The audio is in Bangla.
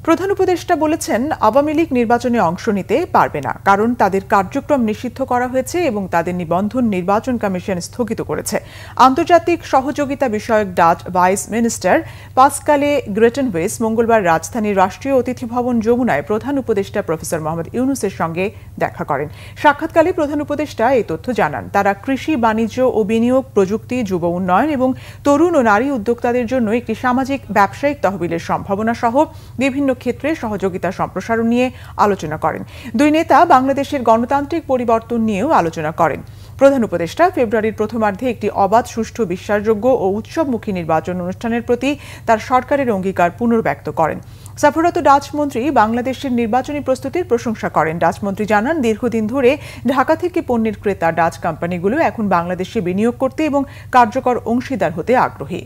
প্রধান উপদেষ্টা বলেছেন, আওয়ামী লীগ নির্বাচনে অংশ নিতে পারবে না, কারণ তাদের কার্যক্রম নিষিদ্ধ করা হয়েছে এবং তাদের নিবন্ধন নির্বাচন কমিশন স্থগিত করেছে। আন্তর্জাতিক সহযোগিতা বিষয়ক ডাচ ভাইস মিনিস্টার পাসকালে গ্রেটেনওয়েস মঙ্গলবার রাজধানীর রাষ্ট্রীয় অতিথি ভবন যমুনায় প্রধান উপদেষ্টা প্রফেসর মোহাম্মদ ইউনূসের সঙ্গে দেখা করেন। সাক্ষাৎকালে প্রধান উপদেষ্টা এই তথ্য জানান। তারা কৃষি, বাণিজ্য ও বিনিয়োগ, প্রযুক্তি, যুব উন্নয়ন এবং তরুণ ও নারী উদ্যোক্তাদের জন্য একটি সামাজিক ব্যবসায়িক তহবিলের সম্ভাবনা সহ বিভিন্ন ক্ষেত্রে সহযোগিতা সম্প্রসারণ নিয়ে আলোচনা করেন। দুই নেতা বাংলাদেশের গণতান্ত্রিক পরিবর্তন নিয়েও আলোচনা করেন। প্রধান উপদেষ্টা ফেব্রুয়ারির প্রথমার্ধে একটি অবাধ, সুষ্ঠু, বিশ্বাসযোগ্য ও উৎসবমুখী নির্বাচন অনুষ্ঠানের প্রতি তার সরকারের অঙ্গীকার পুনর্ব্যক্ত করেন। সফররত ডাচ মন্ত্রী বাংলাদেশের নির্বাচনী প্রস্তুতির প্রশংসা করেন। ডাচ মন্ত্রী জানান, দীর্ঘদিন ধরে ঢাকা থেকে পণ্যের ক্রেতা ডাচ কোম্পানিগুলো এখন বাংলাদেশে বিনিয়োগ করতে এবং কার্যকর অংশীদার হতে আগ্রহী।